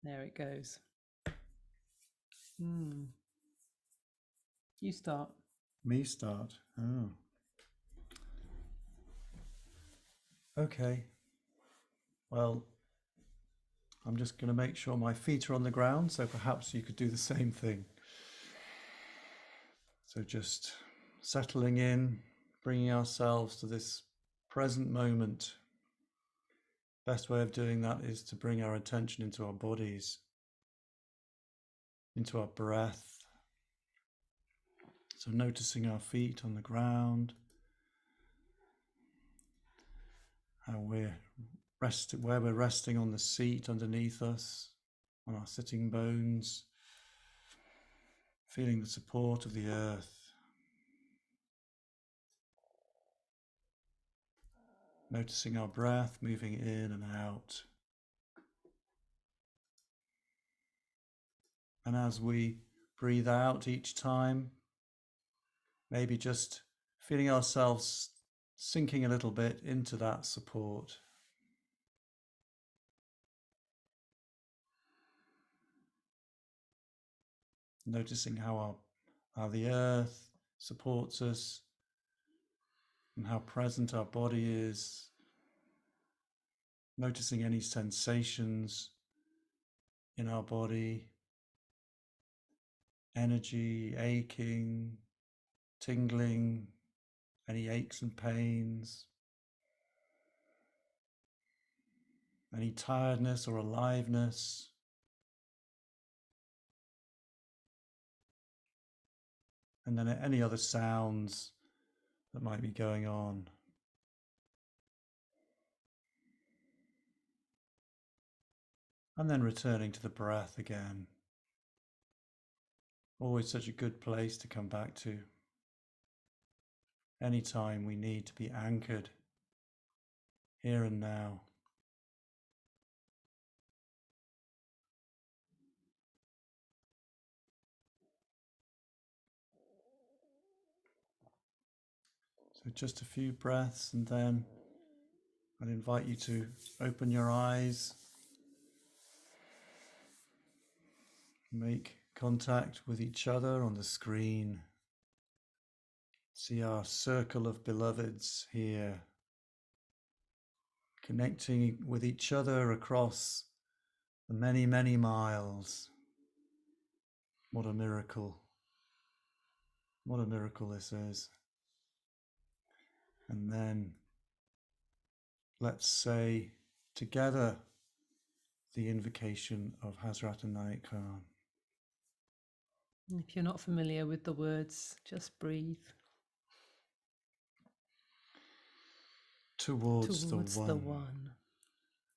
There it goes. You start. Me start. Oh. Okay. Well, I'm just going to make sure my feet are on the ground, so perhaps you could do the same thing. So just settling in, bringing ourselves to this present moment. Best way of doing that is to bring our attention into our bodies, into our breath. So noticing our feet on the ground, how we're where we're resting on the seat underneath us, on our sitting bones, feeling the support of the earth. Noticing our breath moving in and out. And as we breathe out each time, maybe just feeling ourselves sinking a little bit into that support. Noticing how the earth supports us and how present our body is. Noticing any sensations in our body, energy, aching, tingling, any aches and pains, any tiredness or aliveness. And then any other sounds that might be going on. And then returning to the breath again. Always such a good place to come back to. Anytime we need to be anchored here and now. So just a few breaths, and then I'd invite you to open your eyes, make contact with each other on the screen. See our circle of beloveds here, connecting with each other across the many, many miles. What a miracle. What a miracle this is. And then let's say together the invocation of Hazrat Inayat Khan. If you're not familiar with the words, just breathe. Towards the one,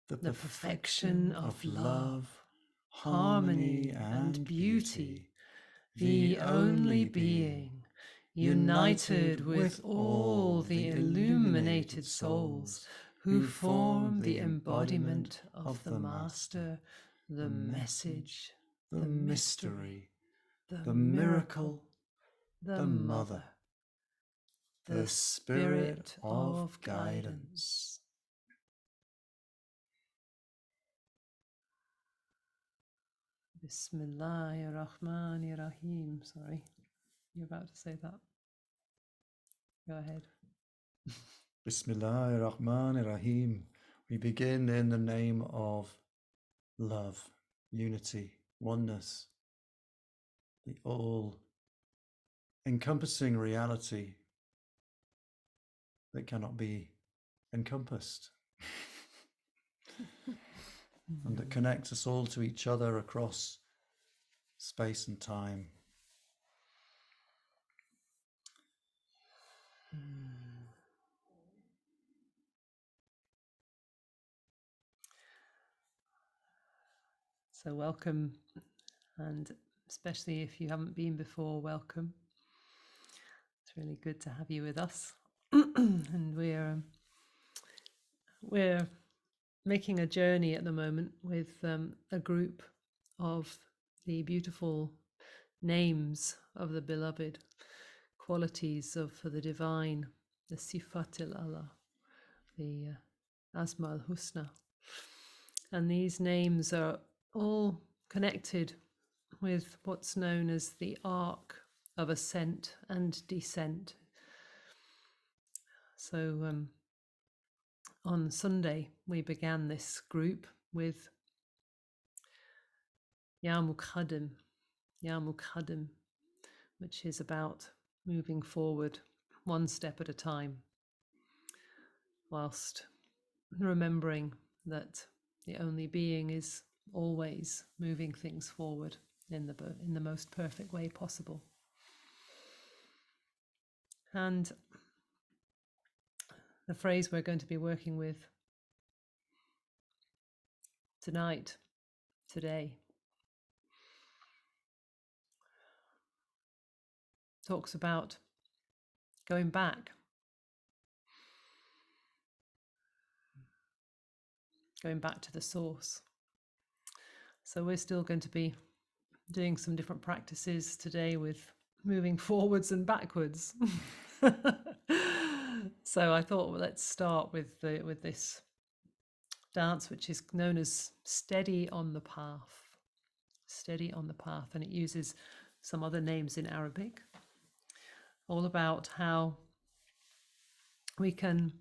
the perfection of love, harmony and beauty, the only being, united with all the illuminated souls who form the embodiment of the Master, the message, the mystery, the miracle, the Mother, the Spirit of guidance. Bismillahirrahmanirrahim. Sorry, you're about to say that. Go ahead. Bismillahirrahmanirrahim. We begin in the name of love, unity, oneness, the all-encompassing reality that cannot be encompassed and that connects us all to each other across space and time. So welcome, and especially if you haven't been before, welcome. It's really good to have you with us. And we're making a journey at the moment with a group of the beautiful names of the beloved, qualities of the divine, the Sifat al-Allah, the Asma al-Husna. And these names are all connected with what's known as the arc of ascent and descent. So on Sunday, we began this group with Ya Muqaddim, Ya Muqaddim, which is about moving forward one step at a time, whilst remembering that the only being is always moving things forward in the most perfect way possible. And the phrase we're going to be working with tonight, today, talks about going back, to the source. So we're still going to be doing some different practices today with moving forwards and backwards. So I thought, well, let's start with this dance, which is known as Steady on the Path. Steady on the Path, and it uses some other names in Arabic, all about how we can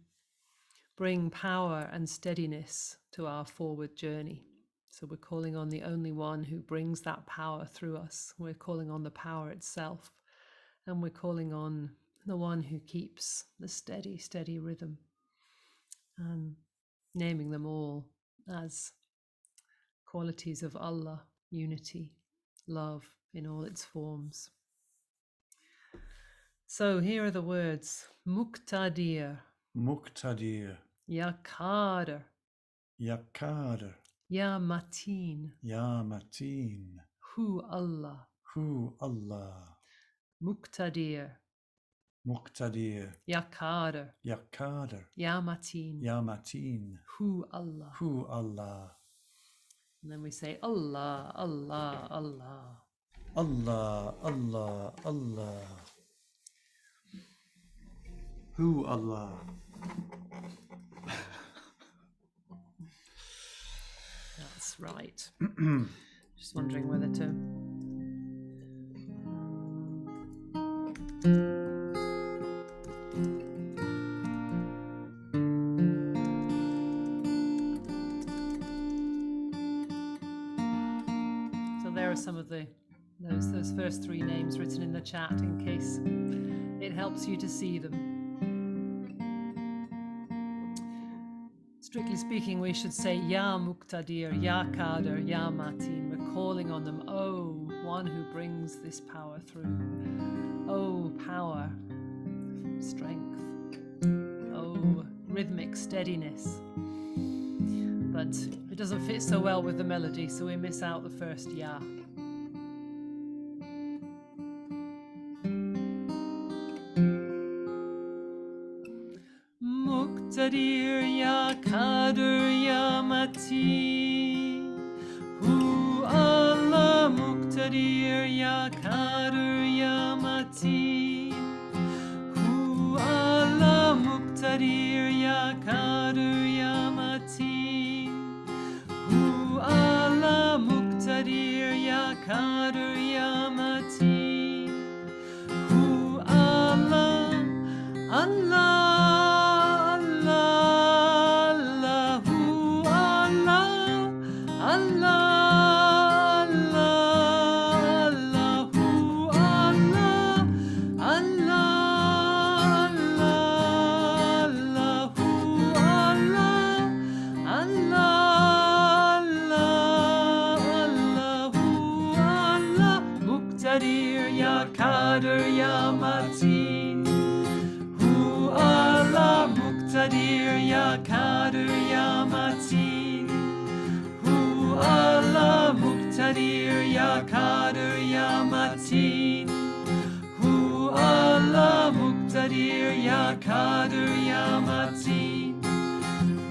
bring power and steadiness to our forward journey. So we're calling on the only one who brings that power through us. We're calling on the power itself, and we're calling on the one who keeps the steady rhythm, and naming them all as qualities of Allah, unity, love in all its forms. So here are the words: Muqtadir, Muqtadir, Ya Qadir, Ya Qadir, Ya Matin, Ya Matin, Hu Allah, Hu Allah, Muqtadir, Muqtadir, Ya Qadir, Ya Qadir, Ya Matin, Ya Matin, Hu Allah. Hu Allah. And then we say Allah, Allah, Allah. Allah, Allah, Allah. Hu Allah. That's right. Just wondering whether to... So there are some of those first three names written in the chat in case it helps you to see them. Strictly speaking, we should say Ya Muqtadir, Ya Qadir, Ya Matin. We're calling on them, oh, one who brings this power through. Oh, power, strength. Oh, rhythmic steadiness. But it doesn't fit so well with the melody, so we miss out the first Ya. Muqtadir, Ya Qadir, Ya Matin. Hu Allah, Muqtadir, Ya Qadir, Ya Matin. Hu Allah, Muqtadir, Ya Qadir, Ya Matin. Hu Allah, Muqtadir, Ya Qadir, Ya Matin. Hu Allah, Allah. Qadir, Ya Matin. Hu Allah, Muqtadir, Ya Qadir, Ya Matin. Hu Allah, Muqtadir, Ya Qadir, Ya Matin. Hu Allah, Muqtadir, Ya Qadir, Ya Matin.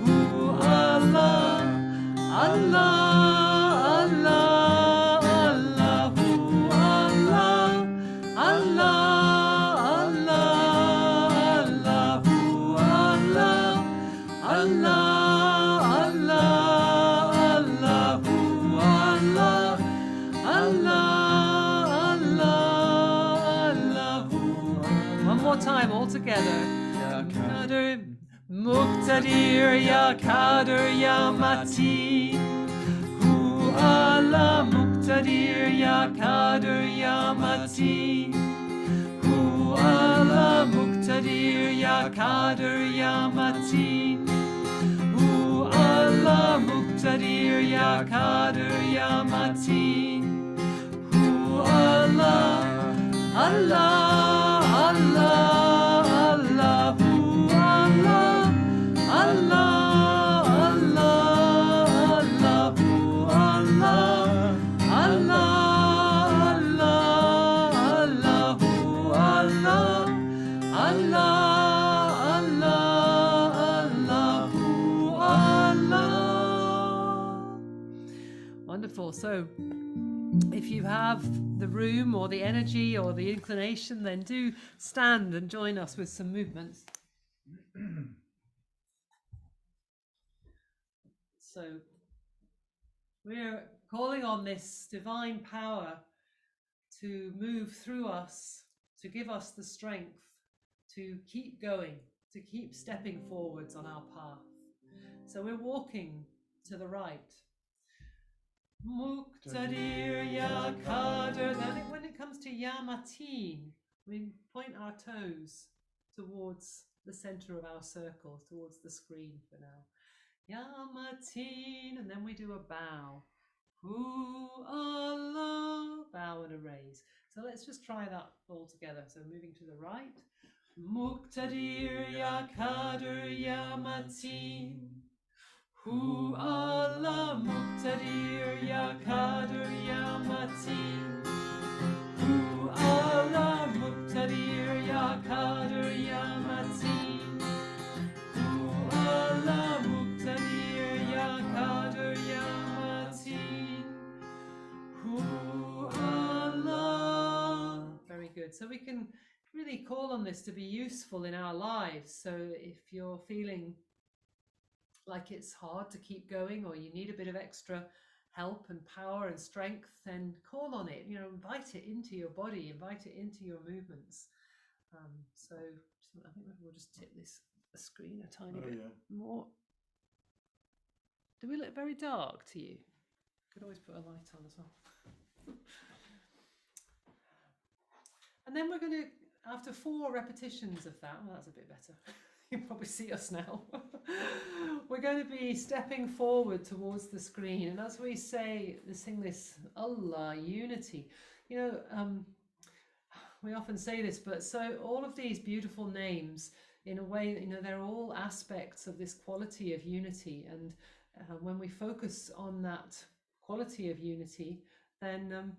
Hu Allah, Allah, Allah. Allah, Allah, Allahu Allah. Muqtadir Ya Qadir Ya Matin. Hu Allah Muqtadir Ya Qadir Ya Matin. Hu Allah Muqtadir Ya Qadir Ya Matin. Hu Allah Muqtadir Ya Qadir Ya Matin. Hu Allah, Allah, Allah, Allah, Hu Allah, Allah, Allah, Allah, Hu Allah, Allah, Allah, Allah, Hu Allah, Allah, Allah, Allah, Hu Allah. Wonderful. So if you have the room or the energy or the inclination, then do stand and join us with some movements. So we're calling on this divine power to move through us, to give us the strength to keep going, to keep stepping forwards on our path. So we're walking to the right. Muqtadir Ya Qadir. Then when it comes to Ya Matin, we point our toes towards the center of our circle, towards the screen for now. Ya Matin, and then we do a bow. Hu Allah, bow and a raise. So let's just try that all together. So moving to the right. Muqtadir Ya Qadir Ya Matin. Hu Allah Muqtadir Ya Qadir Ya Matin. Hu Allah Muqtadir Ya Qadir Ya Matin. Hu Allah Muqtadir Ya Qadir Ya Matin. Hu Allah. Very good. So we can really call on this to be useful in our lives. So if you're feeling like it's hard to keep going, or you need a bit of extra help and power and strength, then call on it. Invite it into your body, invite it into your movements. So I think we'll just tip this screen a tiny bit more. Do we look very dark to you? Could always put a light on as well. And then we're going to, after 4 repetitions of that, well, that's a bit better. You can probably see us now. We're going to be stepping forward towards the screen, and as we sing this Allah, unity. We often say this, but so all of these beautiful names, in a way, they're all aspects of this quality of unity. And when we focus on that quality of unity, then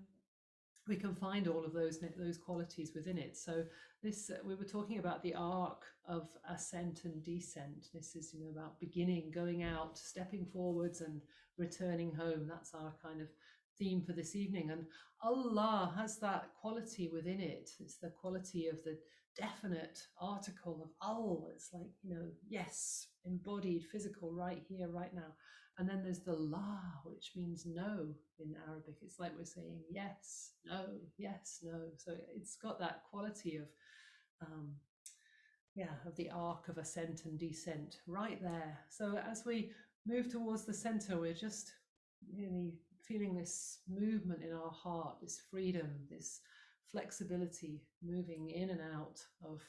we can find all of those qualities within it. So this, we were talking about the arc of ascent and descent. This is about beginning, going out, stepping forwards and returning home. That's our kind of theme for this evening. And Allah has that quality within it. It's the quality of the definite article of al. It's like, yes, embodied, physical, right here, right now. And then there's the la, which means no in Arabic. It's like we're saying yes, no, yes, no. So it's got that quality of, of the arc of ascent and descent right there. So as we move towards the center, we're just really feeling this movement in our heart, this freedom, this flexibility, moving in and out of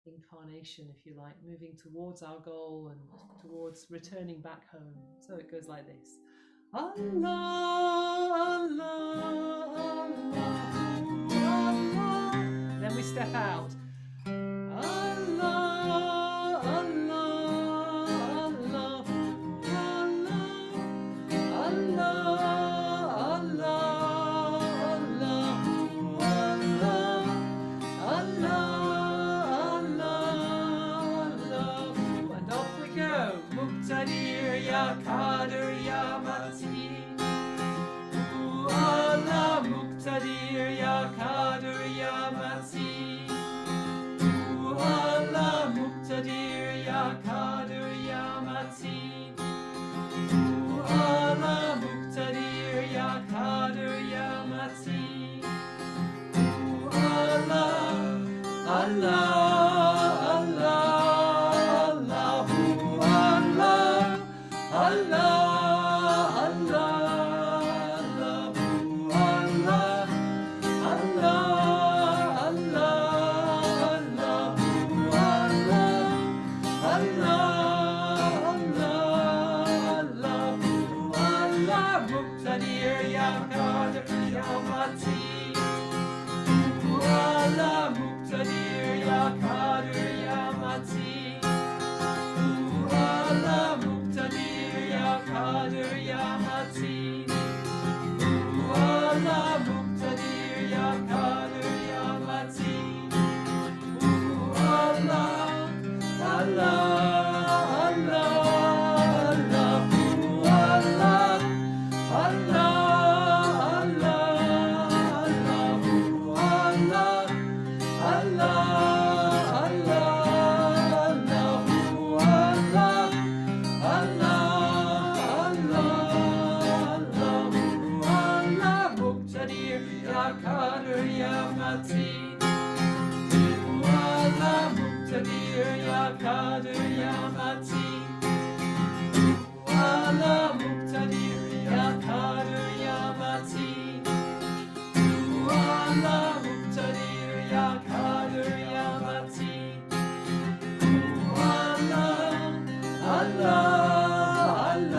incarnation, if you like, moving towards our goal and towards returning back home. So it goes like this. Allah, Allah, Allah, Allah. Then we step out. Allah, Allah, Allah, Allah, Muqtadir Ya Qadir Ya Matin. Hu Allah Muqtadir Ya Qadir Ya Matin. Hu Allah Muqtadir Ya Qadir Ya Matin. Hu Allah Muqtadir Ya Qadir Ya Matin. Hu Allah, Allah, Allah, Allah, Hu Allah. Muqtadir Ya Qadir Ya Matin. Allah Muqtadir Ya Qadir Ya Matin. Allah Muqtadir Ya Qadir Ya Matin. Allah Muqtadir Ya Qadir Ya Matin. Allah, Allah, Allah,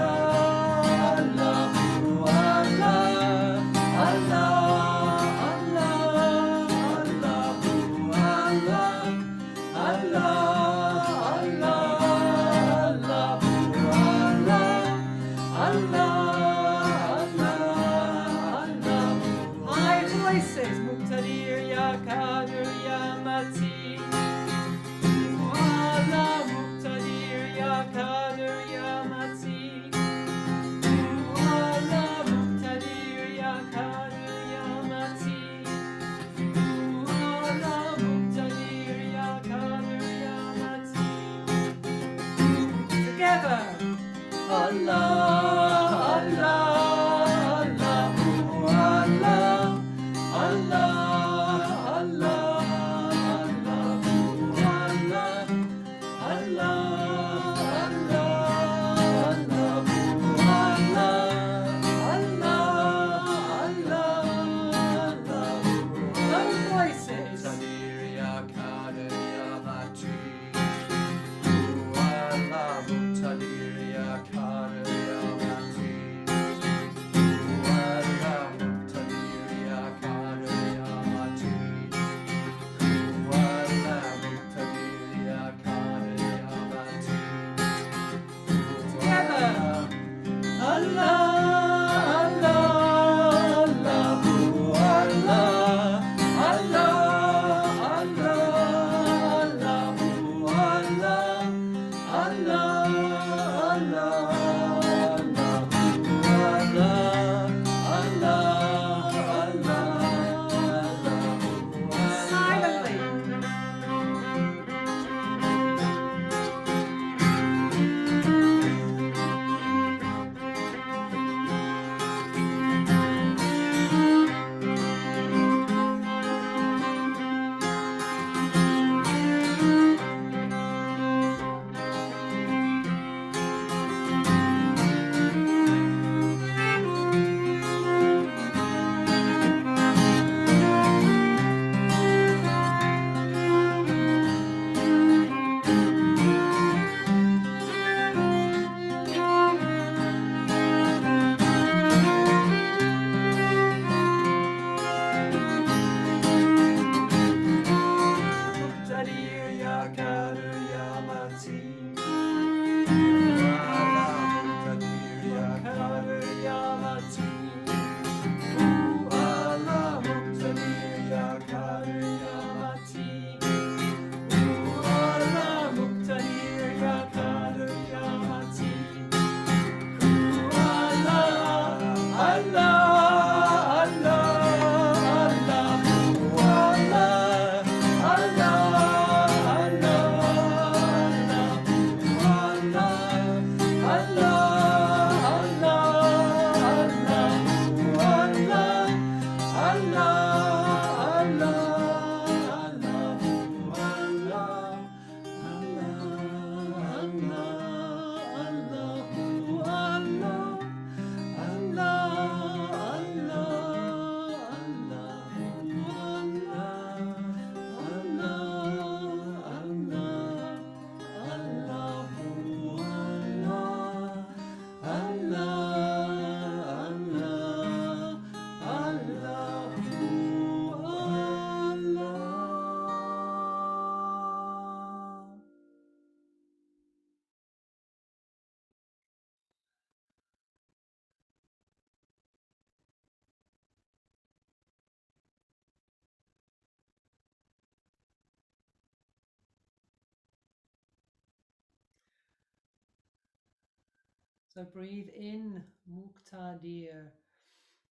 So breathe in Muqtadir,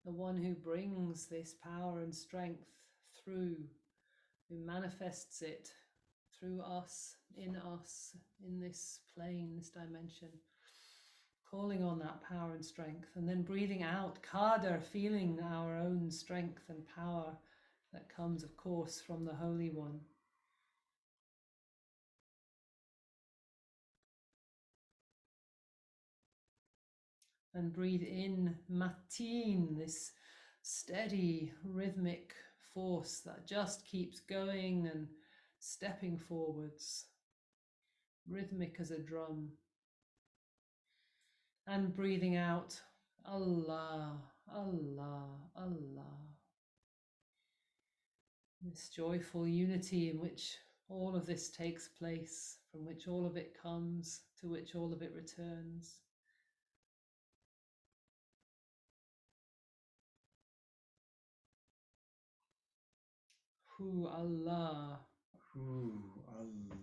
the one who brings this power and strength through, who manifests it through us, in this plane, this dimension. Calling on that power and strength, and then breathing out Qadir, feeling our own strength and power that comes, of course, from the Holy One. And breathe in Matin, this steady rhythmic force that just keeps going and stepping forwards, rhythmic as a drum. And breathing out Allah, Allah, Allah. This joyful unity in which all of this takes place, from which all of it comes, to which all of it returns. Hu Allah. Ooh, Allah.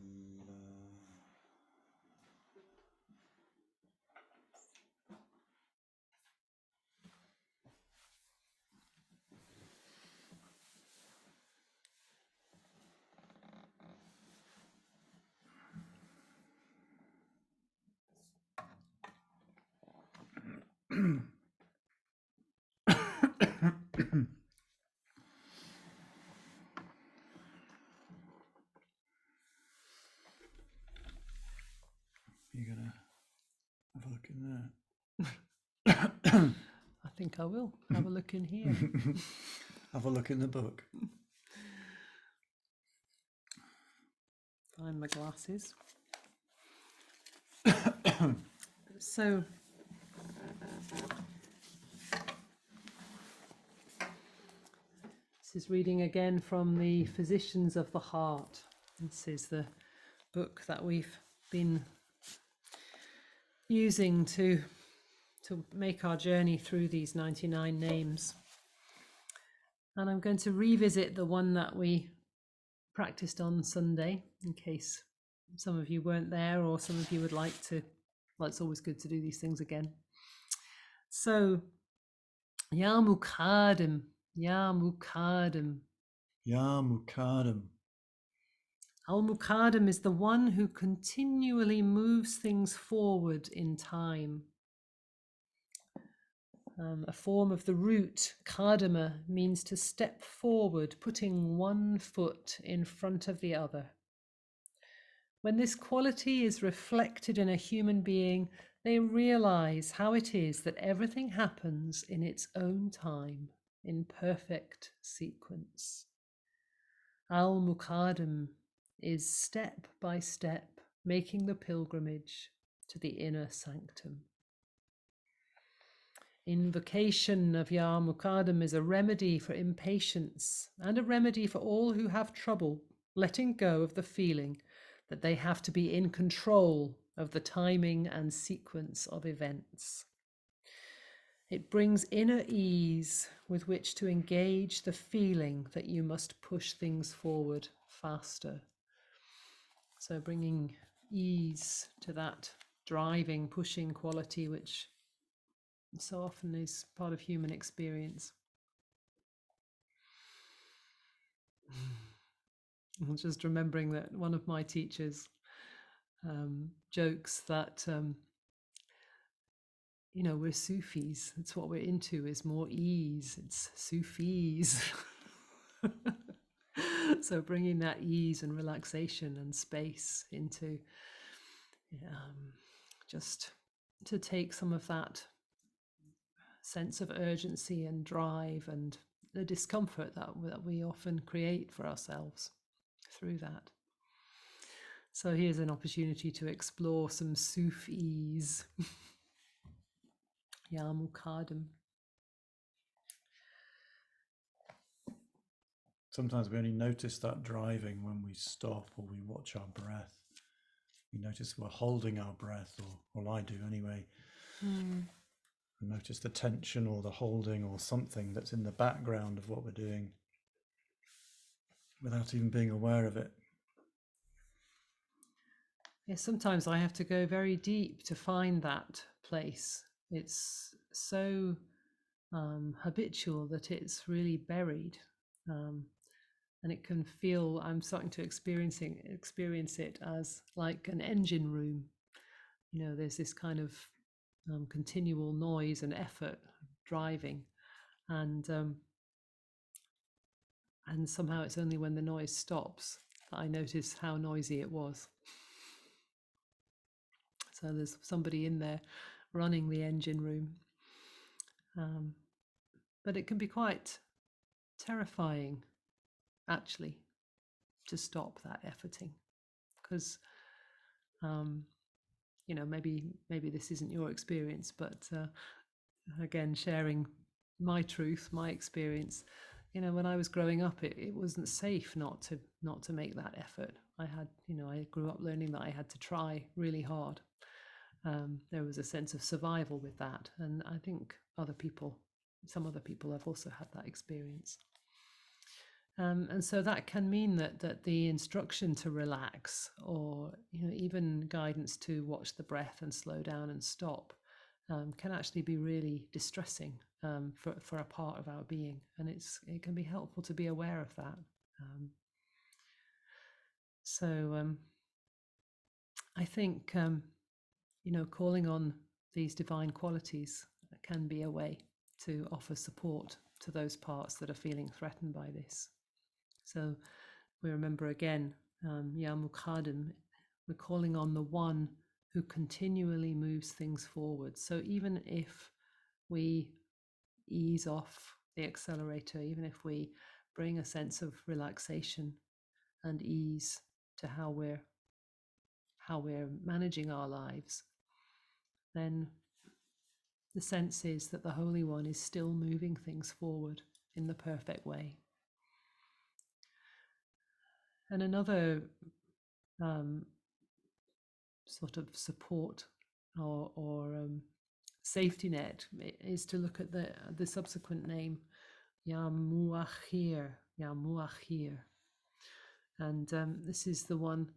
You're gonna have a look in there. I think I will have a look in here. Have a look in the book. Find my glasses. So this is reading again from the Physicians of the Heart. This is the book that we've been using to make our journey through these 99 names. And I'm going to revisit the one that we practiced on Sunday, in case some of you weren't there or some of you would like to. Well, it's always good to do these things again. So, Ya Muqaddim, Ya Muqaddim. Ya Muqaddim. Al-Muqaddim is the one who continually moves things forward in time. A form of the root, Qadama, means to step forward, putting one foot in front of the other. When this quality is reflected in a human being, they realize how it is that everything happens in its own time, in perfect sequence. Al-Muqaddim is step by step making the pilgrimage to the inner sanctum. Invocation of Ya Muqaddim is a remedy for impatience and a remedy for all who have trouble letting go of the feeling that they have to be in control of the timing and sequence of events. It brings inner ease with which to engage the feeling that you must push things forward faster. So bringing ease to that driving, pushing quality, which so often is part of human experience. I'm just remembering that one of my teachers jokes that, we're Sufis. It's what we're into, is more ease. It's Sufis. So bringing that ease and relaxation and space into just to take some of that sense of urgency and drive and the discomfort that we often create for ourselves through that. So here's an opportunity to explore some Sufis. Ya Muqaddim. Sometimes we only notice that driving when we stop or we watch our breath. We notice we're holding our breath, or I do anyway. And notice the tension or the holding or something that's in the background of what we're doing without even being aware of it. Yeah, sometimes I have to go very deep to find that place. It's so habitual that it's really buried. And it can feel, I'm starting to experience it as like an engine room. You know, there's this kind of continual noise and effort driving, and somehow it's only when the noise stops that I notice how noisy it was. So there's somebody in there running the engine room. But it can be quite terrifying, actually, to stop that efforting, because you know, maybe this isn't your experience, but again, sharing my truth, my experience. You know, when I was growing up, it wasn't safe not to make that effort. I had, you know, I grew up learning that I had to try really hard. There was a sense of survival with that, and I think some other people have also had that experience. And so that can mean that the instruction to relax, or you know, even guidance to watch the breath and slow down and stop, can actually be really distressing for a part of our being, and it can be helpful to be aware of that. So I think you know, calling on these divine qualities can be a way to offer support to those parts that are feeling threatened by this. So we remember again, Ya Muqaddim, we're calling on the one who continually moves things forward. So even if we ease off the accelerator, even if we bring a sense of relaxation and ease to how we're managing our lives, then the sense is that the Holy One is still moving things forward in the perfect way. And another sort of support or safety net is to look at the subsequent name, Ya Mu'akhkhir, Ya Mu'akhkhir. And this is the one,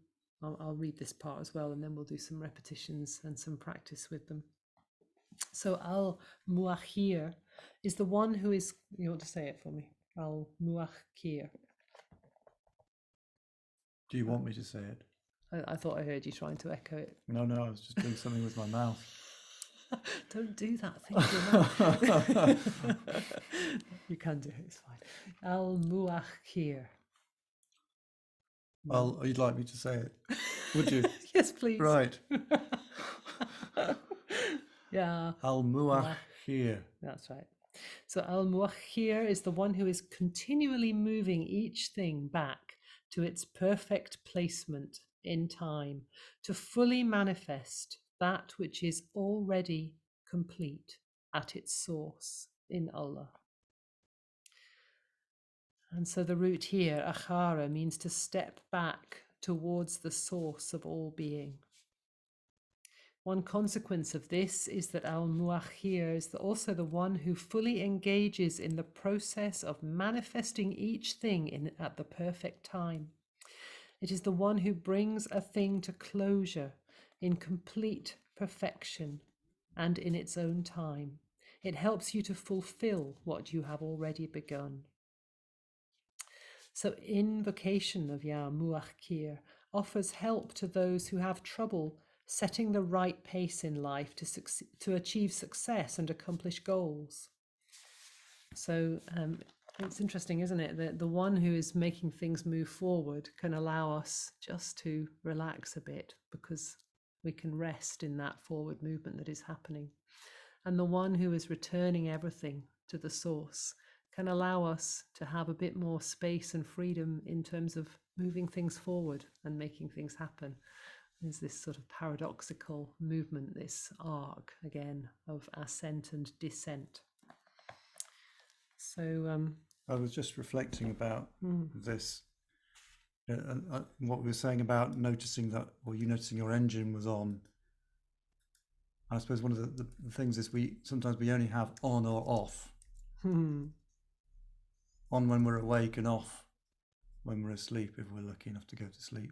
I'll read this part as well, and then we'll do some repetitions and some practice with them. So Al-Mu'akhkhir is the one who is, you want to say it for me? Al-Mu'akhkhir. Do you want me to say it? I thought I heard you trying to echo it. No, I was just doing something with my mouth. Don't do that thing with your mouth. You can do it, it's fine. Al-Mu'akhkhir. Well, you'd like me to say it, would you? Yes, please. Right. Yeah. Al-Mu'akhkhir. That's right. So Al-Mu'akhkhir is the one who is continually moving each thing back to its perfect placement in time, to fully manifest that which is already complete at its source in Allah. And so the root here, akhara, means to step back towards the source of all being. One consequence of this is that Al-Mu'akhkhir is also the one who fully engages in the process of manifesting each thing at the perfect time. It is the one who brings a thing to closure in complete perfection and in its own time. It helps you to fulfill what you have already begun. So invocation of Ya Mu'akhkhir offers help to those who have trouble setting the right pace in life to achieve success and accomplish goals. So it's interesting, isn't it, that the one who is making things move forward can allow us just to relax a bit, because we can rest in that forward movement that is happening. And the one who is returning everything to the source can allow us to have a bit more space and freedom in terms of moving things forward and making things happen. There's this sort of paradoxical movement, this arc again of ascent and descent. So I was just reflecting about this, and what we were saying about noticing that, or you noticing your engine was on. I suppose one of the things is sometimes we only have on or off. On when we're awake and off when we're asleep, if we're lucky enough to go to sleep.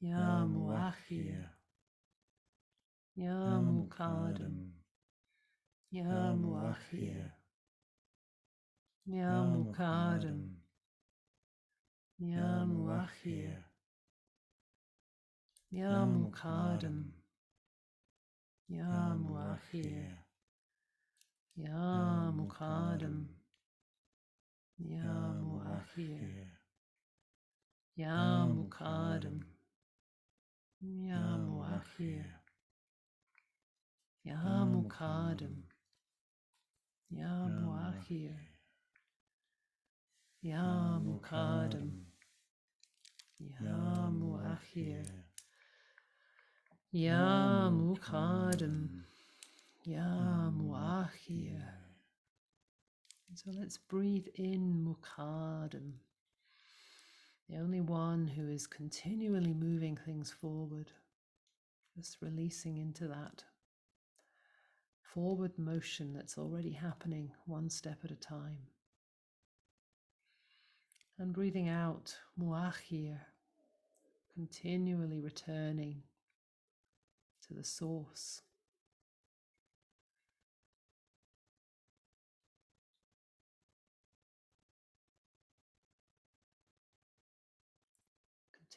Ya Mu'akhkhir, Ya Muqaddim, Ya Mu'akhkhir, Ya Muqaddim, Ya Mu'akhkhir, Ya Muqaddim, Ya Mu'akhkhir, Ya Muqaddim, Ya Mu'akhkhir, Ya Muqaddim, Ya Mu'akhkhir, Ya Muqaddim, Ya Mu'akhkhir, Ya Muqaddim, Ya Mu'akhkhir, Ya Muqaddim, Ya Mu'akhkhir. So let's breathe in Muqaddim, the only one who is continually moving things forward, just releasing into that forward motion that's already happening one step at a time. And breathing out Mu'akhkhir, continually returning to the source.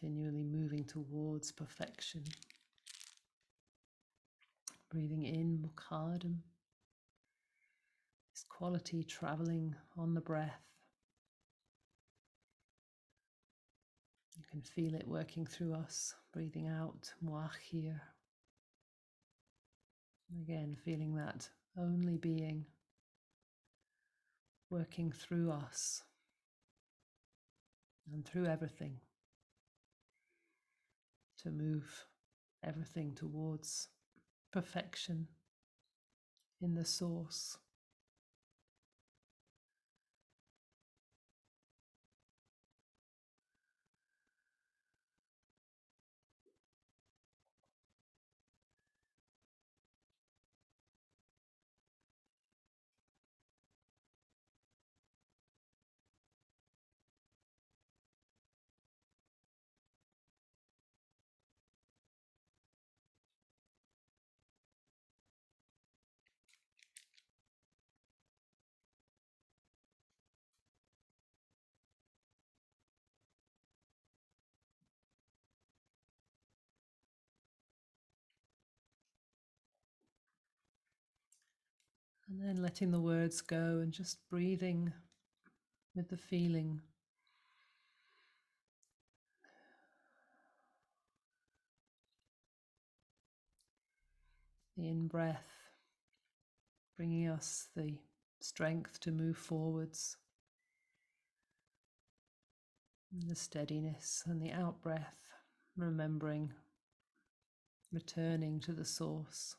Continually moving towards perfection. Breathing in Muqaddim, this quality traveling on the breath. You can feel it working through us. Breathing out Mu'akhkhir. Again, feeling that only being working through us and through everything to move everything towards perfection in the source. And then letting the words go and just breathing with the feeling. The in-breath bringing us the strength to move forwards. And the steadiness, and the out-breath, remembering, returning to the source.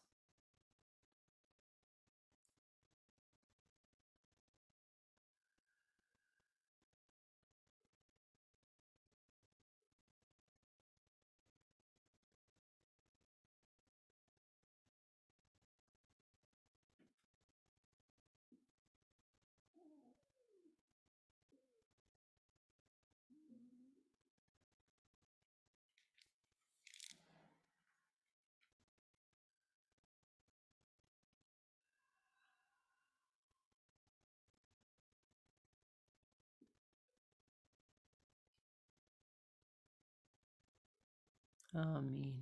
Amen.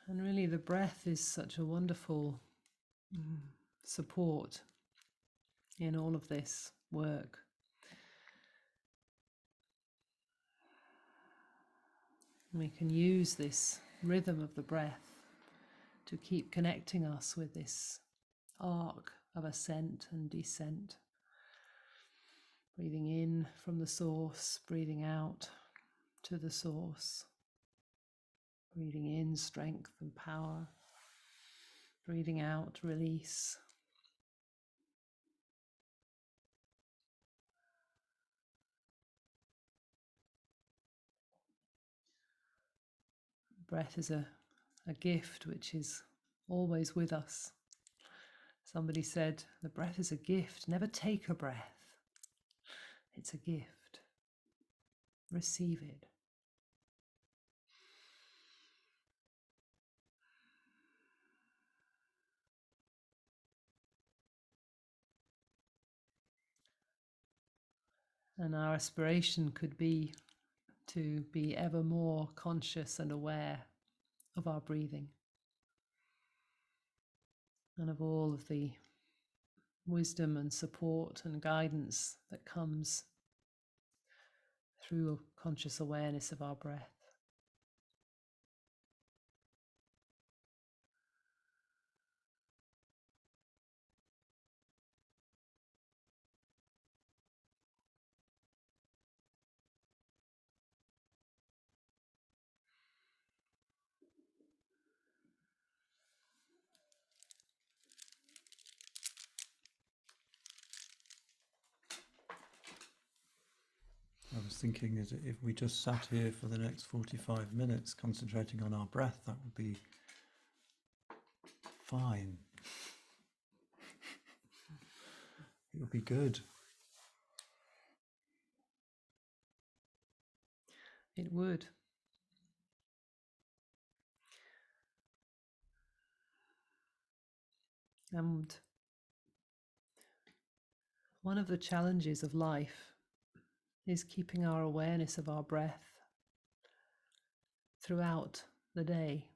And really the breath is such a wonderful support in all of this work. We can use this rhythm of the breath to keep connecting us with this arc of ascent and descent. Breathing in from the source, breathing out to the source. Breathing in strength and power. Breathing out release. Breath is a gift which is always with us. Somebody said, the breath is a gift. Never take a breath. It's a gift. Receive it. And our aspiration could be to be ever more conscious and aware of our breathing and of all of the wisdom and support and guidance that comes through a conscious awareness of our breath. I was thinking that if we just sat here for the next 45 minutes concentrating on our breath, that would be fine. It would be good. It would. And one of the challenges of life is keeping our awareness of our breath throughout the day.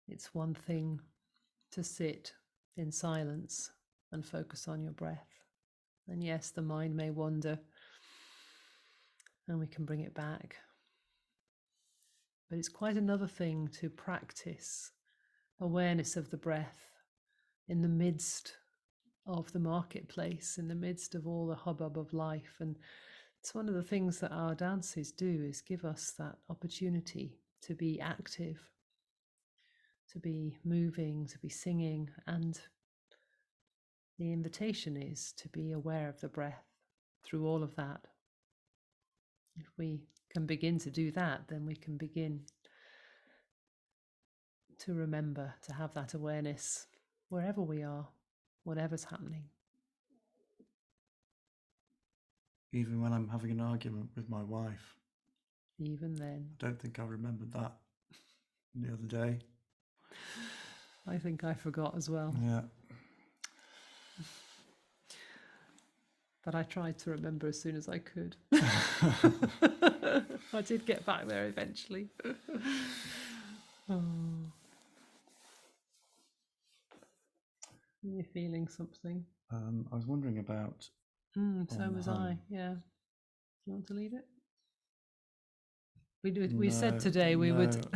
It's one thing to sit in silence and focus on your breath. And yes, the mind may wander and we can bring it back. But it's quite another thing to practice awareness of the breath in the midst of the marketplace, in the midst of all the hubbub of life. And it's one of the things that our dances do, is give us that opportunity to be active, to be moving, to be singing. And the invitation is to be aware of the breath through all of that. If we can begin to do that, then we can begin to remember to have that awareness wherever we are, whatever's happening. Even when I'm having an argument with my wife. Even then. I don't think I remembered that the other day. I think I forgot as well. Yeah. But I tried to remember as soon as I could. I did get back there eventually. Oh. Are you feeling something? I was wondering about... so was I, yeah. Do you want to lead it? We said today we would...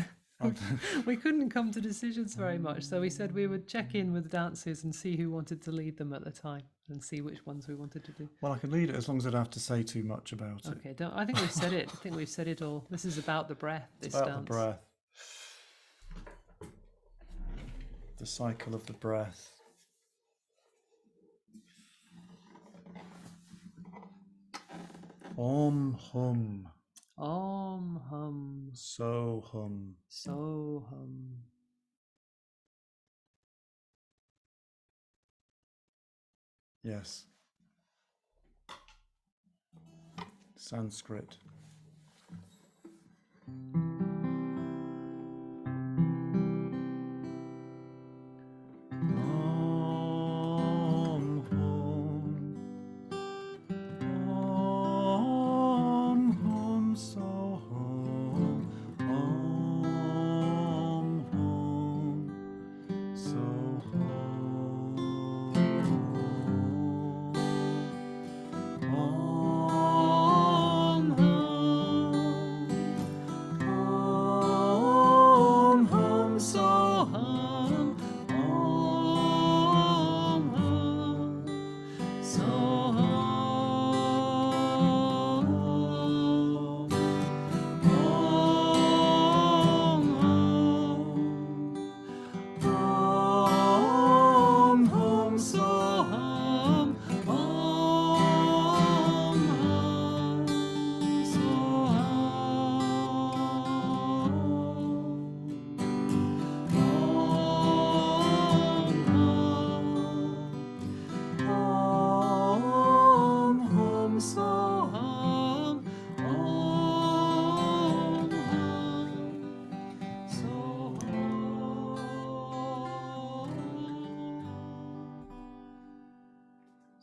we couldn't come to decisions very much, so we said we would check in with dances and see who wanted to lead them at the time and see which ones we wanted to do. Well, I can lead it as long as I don't have to say too much about it. Okay, I think we've said it. I think we've said it all. This is about the breath, this it's about dance. The breath. The cycle of the breath. Om hum. Om hum. So hum. So hum. Yes. Sanskrit. Om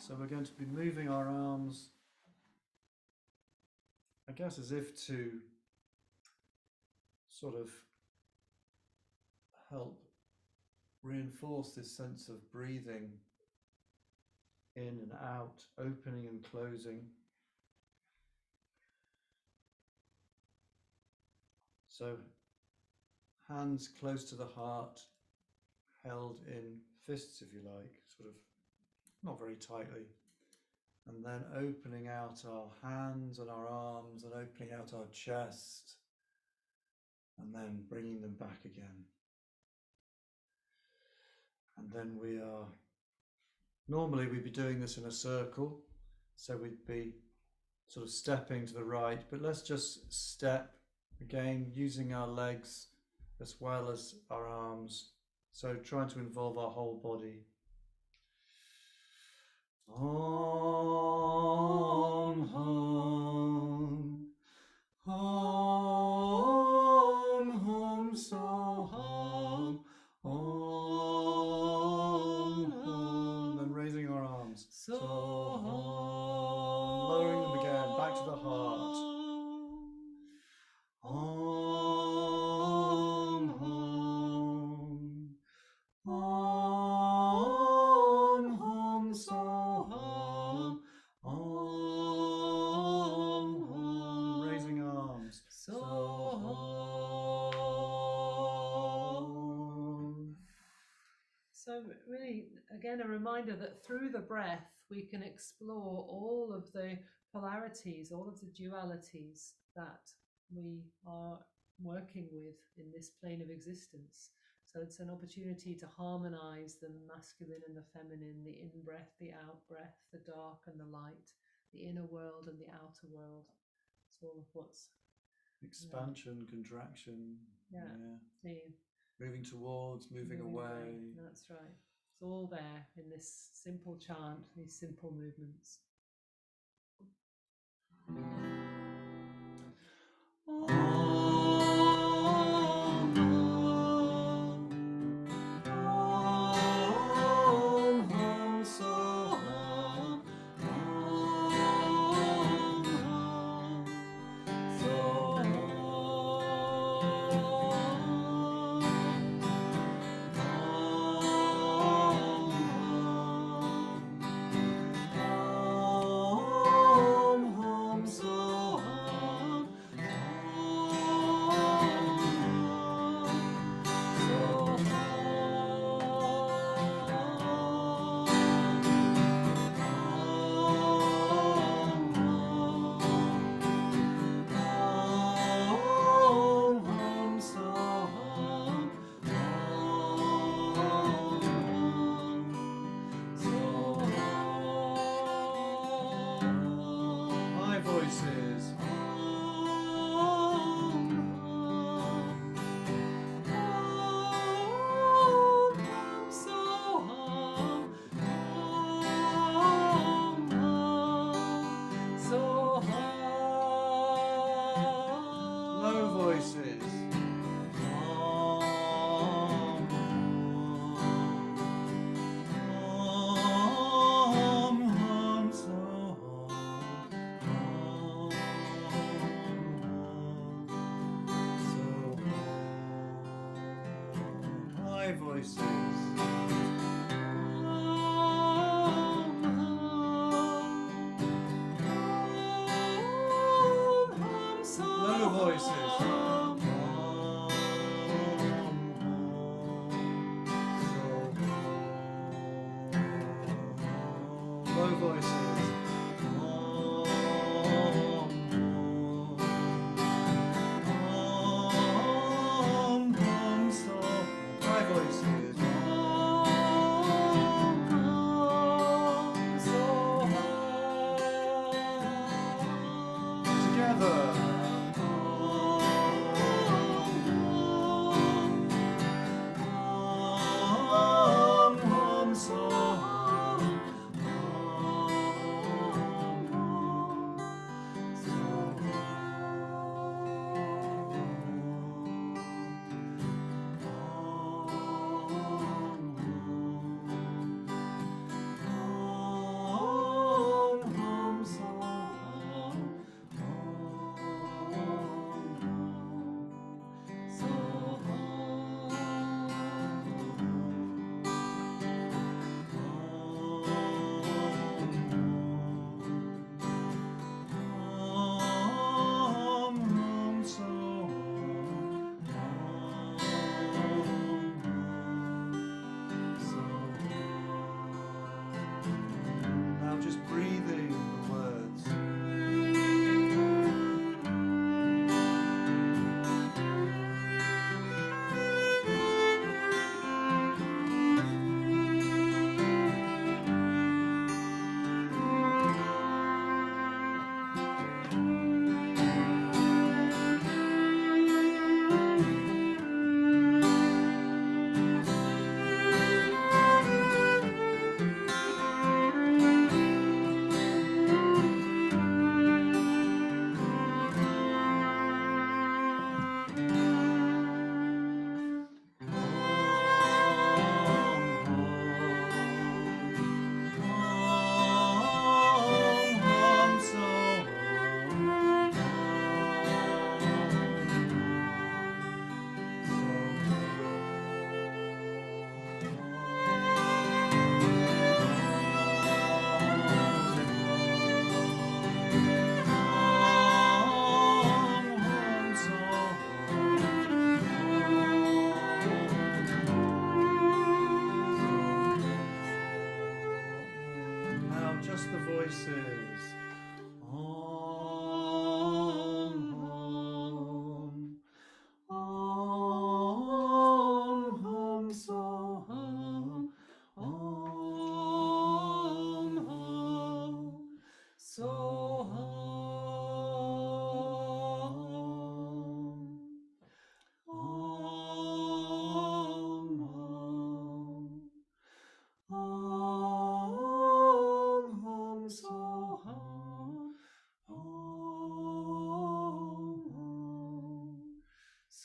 So we're going to be moving our arms, I guess, as if to sort of help reinforce this sense of breathing in and out, opening and closing. So hands close to the heart, held in fists, if you like, sort of not very tightly. And then opening out our hands and our arms and opening out our chest, and then bringing them back again. And then normally we'd be doing this in a circle, so we'd be sort of stepping to the right, but let's just step again using our legs as well as our arms, so trying to involve our whole body. Om Hum Hum Hum So Hum Om Hum. Then raising our arms. So Hum. Lowering them again, back to the heart. Om Hum Om Hum So Hum Om Hum. Raising arms. So Hum. So really, again, a reminder that through the breath, we can explore all of the polarities, all of the dualities that we are working with in this plane of existence. So it's an opportunity to harmonize the masculine and the feminine, the in-breath, the out-breath, the dark and the light, the inner world and the outer world. It's all of what's expansion, contraction. See, moving towards, moving away. That's right. It's all there in this simple chant, these simple movements.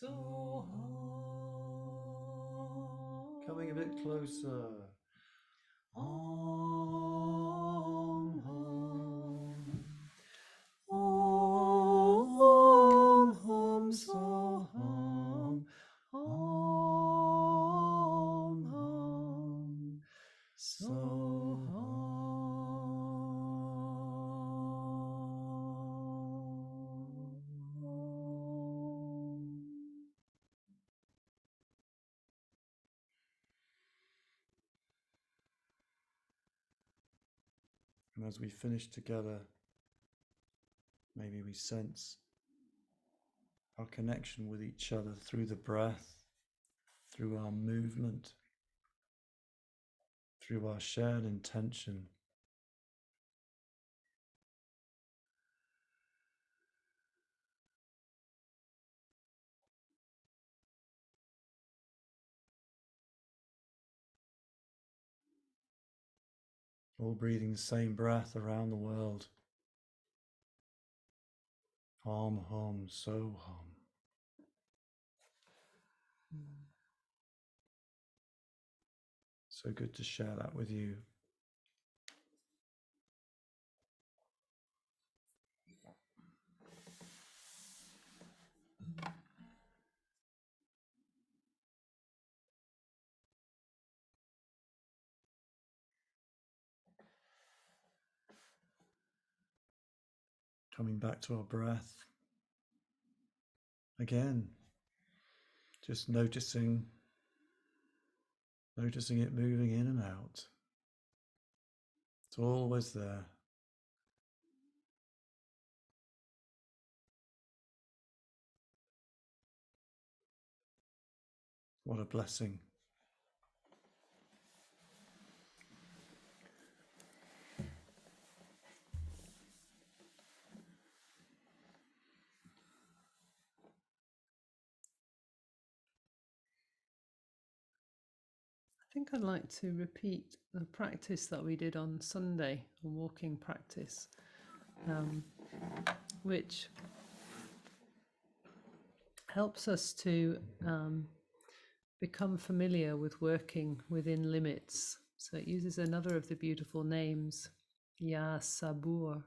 Soham. Coming a bit closer. Om, Hum. Om, Hum, Soham. Om, Hum, Soham. And as we finish together, maybe we sense our connection with each other through the breath, through our movement, through our shared intention. All breathing the same breath around the world. Om, Hum, Soham. So good to share that with you. Coming back to our breath. Again, just noticing it moving in and out. It's always there. What a blessing. I think I'd like to repeat the practice that we did on Sunday, a walking practice, which helps us to become familiar with working within limits. So it uses another of the beautiful names, Ya Sabur,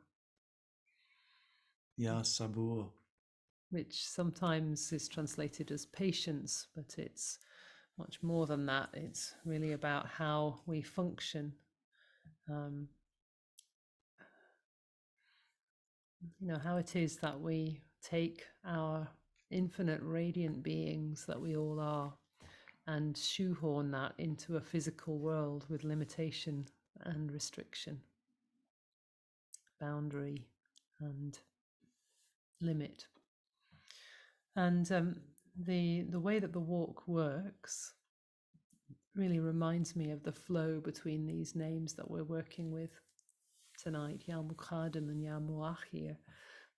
Ya Sabur. which sometimes is translated as patience, but it's much more than that. It's really about how we function. How it is that we take our infinite radiant beings that we all are and shoehorn that into a physical world with limitation and restriction, boundary and limit. And the way that the walk works really reminds me of the flow between these names that we're working with tonight, Ya Muqaddim and Ya Mu'akhkhir,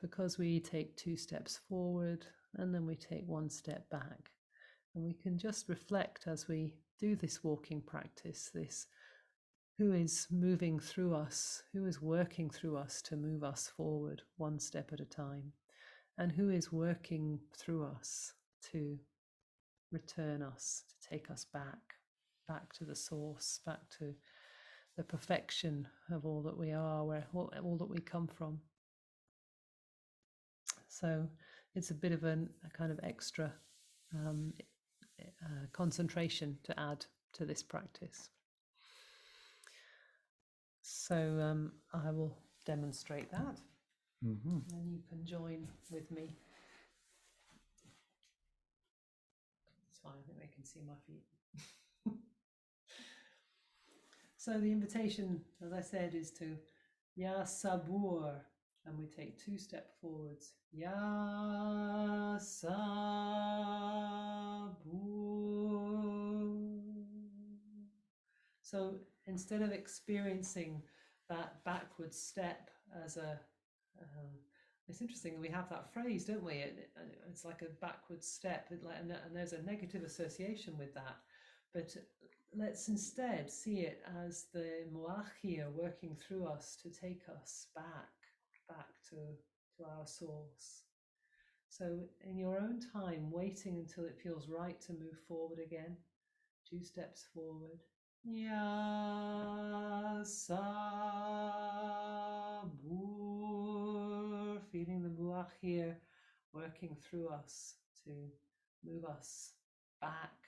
because we take 2 steps forward and then we take 1 step back. And we can just reflect as we do this walking practice, this who is moving through us, who is working through us to move us forward 1 step at a time, and who is working through us to return us, to take us back to the source, back to the perfection of all that we are, where all that we come from. So it's a bit of a kind of extra concentration to add to this practice. So I will demonstrate that, and you can join with me. It's fine, I think they can see my feet. So the invitation, as I said, is to Ya Sabur, and we take 2 steps forwards. Ya Sabur. So instead of experiencing that backward step as it's interesting, we have that phrase, don't we? It's like a backward step, and there's a negative association with that. But let's instead see it as the Mu'akhkhir working through us to take us back to our source. So in your own time, waiting until it feels right to move forward again, 2 steps forward. Ya Sabur, feeling the Mu'akhkhir working through us to move us back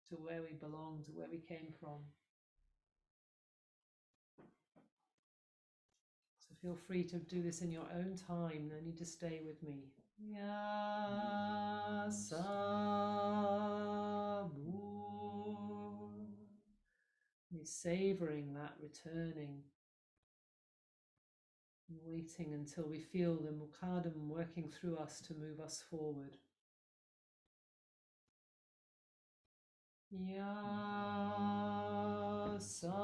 to where we belong, to where we came from. So feel free to do this in your own time. No need to stay with me. Ya Sabur. We're savoring that returning and waiting until we feel the Muqaddim working through us to move us forward. Ya Sabur.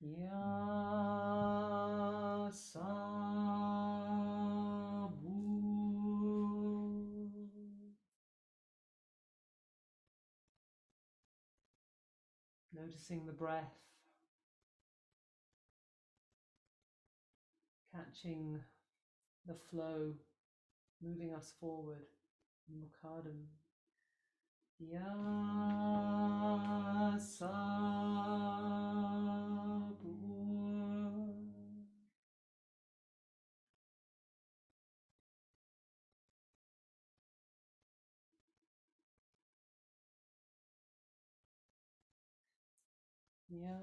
Ya Sabur. Noticing the breath, catching the flow, moving us forward. Muqaddim. Ya Sabur. Ya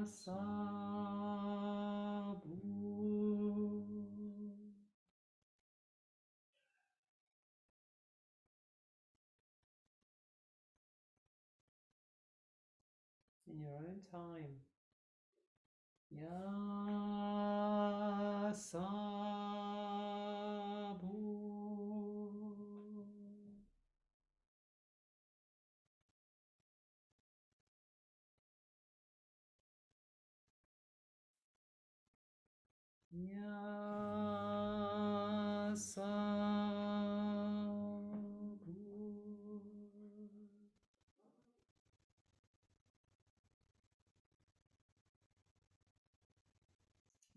Sabur. In your own time. Ya Sabur. Ya Sabur.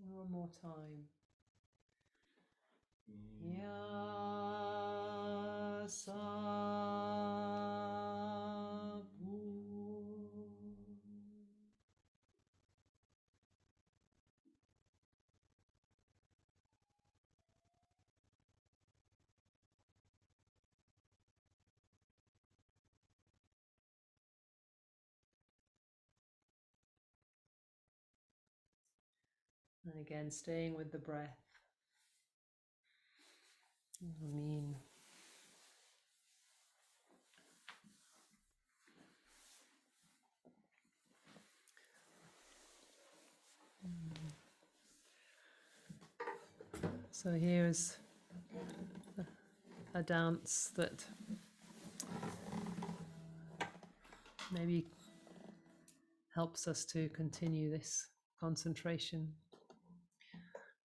One more time. Ya Sabur. And again, staying with the breath. Amin. So here's a dance that maybe helps us to continue this concentration.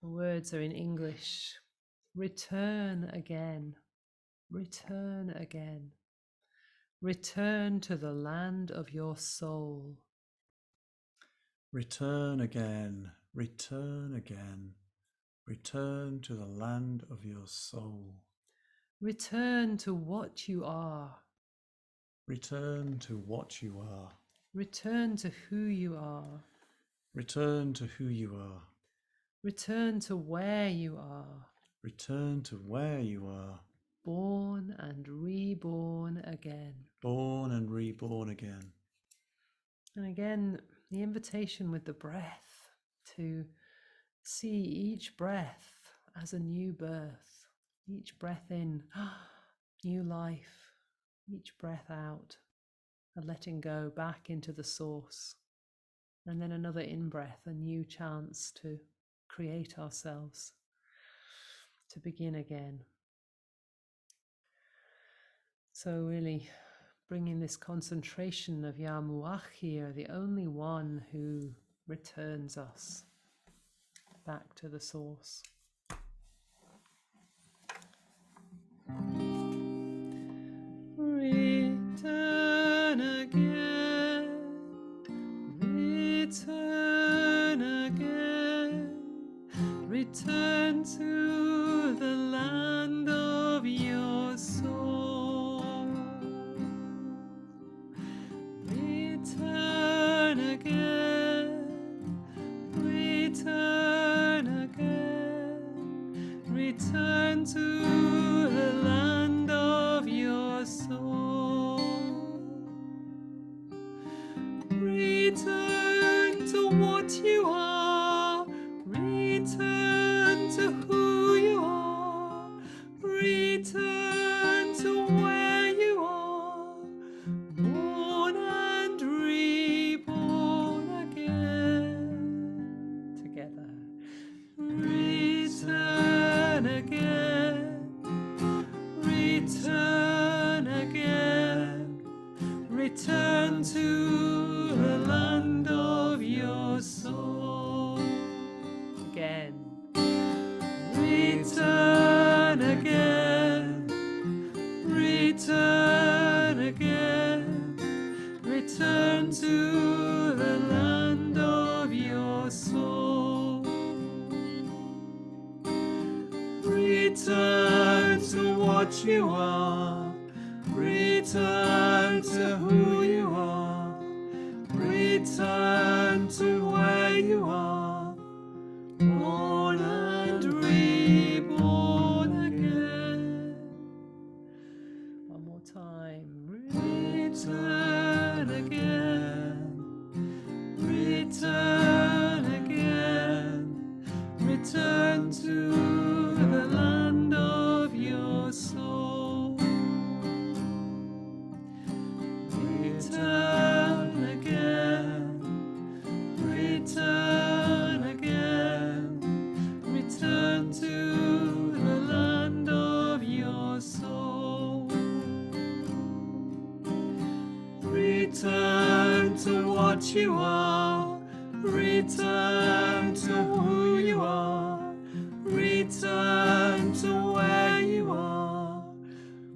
The words are in English. Return again, return again. Return to the land of your soul. Return again, return again. Return to the land of your soul. Return to what you are. Return to what you are. Return to who you are. Return to who you are. Return to where you are. Return to where you are. Born and reborn again. Born and reborn again. And again, the invitation with the breath to see each breath as a new birth. Each breath in, new life. Each breath out, a letting go back into the source. And then another in-breath, a new chance to create ourselves, to begin again. So really bringing this concentration of Ya Mu'akhkhir, the only one who returns us back to the source. return to the land of your soul. Return to what you are, return to who you are, return to where you are, born and reborn again. Together. Return again, return again, return to the land of your soul. Again. Return again, return again, return to the land of your soul. Return to what you are, return to who you are, return to where you are, born and reborn again. One more time. Return again, return again, return to the land of your soul. Return again, return again, return to the land of your soul. Return to what you are, return to who you are, return to where you are,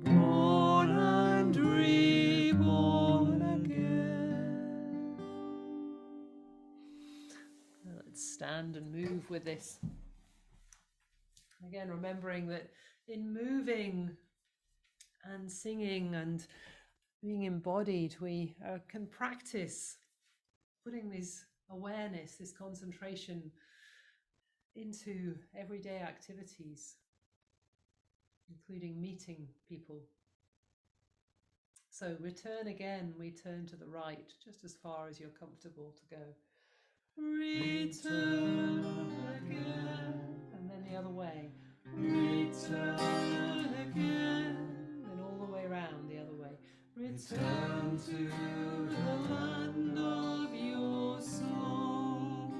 born and reborn again. Now let's stand and move with this. Again, remembering that in moving and singing and being embodied, we can practice putting this awareness, this concentration into everyday activities, including meeting people. So return again, we turn to the right, just as far as you're comfortable to go. Return again. And then the other way. Return again. Then all the way around the other way. Return to the land of your soul.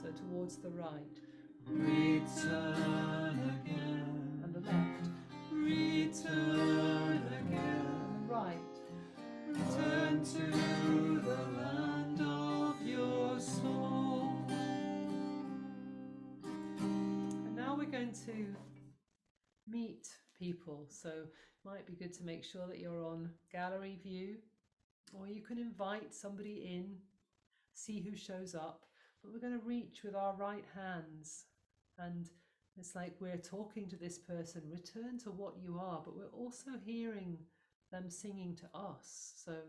So towards the right. Return again. And the left. Return again. And the right. Return to the land of your soul. And now we're going to meet people. So it might be good to make sure that you're on gallery view, or you can invite somebody in, see who shows up. But we're going to reach with our right hands, and it's like we're talking to this person, return to what you are, but we're also hearing them singing to us. So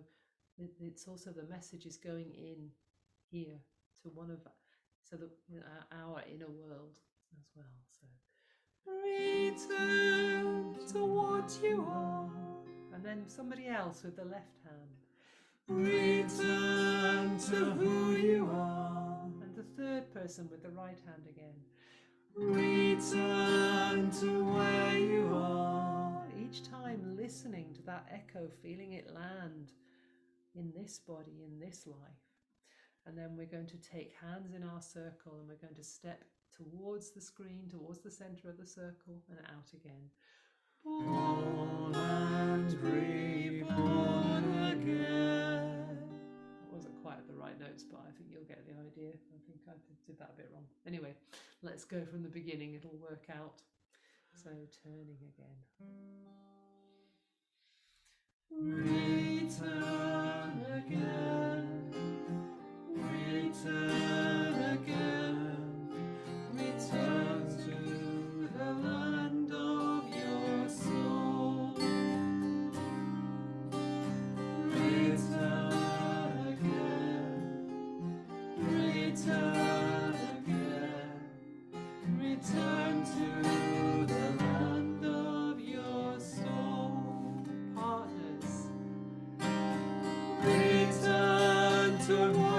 it's also the message is going in here to one of, so that our inner world as well. So return to what you are, and then somebody else with the left hand. Return to who you are, and the third person with the right hand again. Return to where you are. Each time listening to that echo, feeling it land in this body, in this life. And then we're going to take hands in our circle, and we're going to step towards the screen, towards the center of the circle, and out again. Born and reborn again. That wasn't quite at the right notes, but I think you'll get the idea. I think I did that a bit wrong. Anyway, let's go from the beginning. It'll work out. So turning again. Return again. Return again. Return to the land of your soul. Return again. Return again. Return to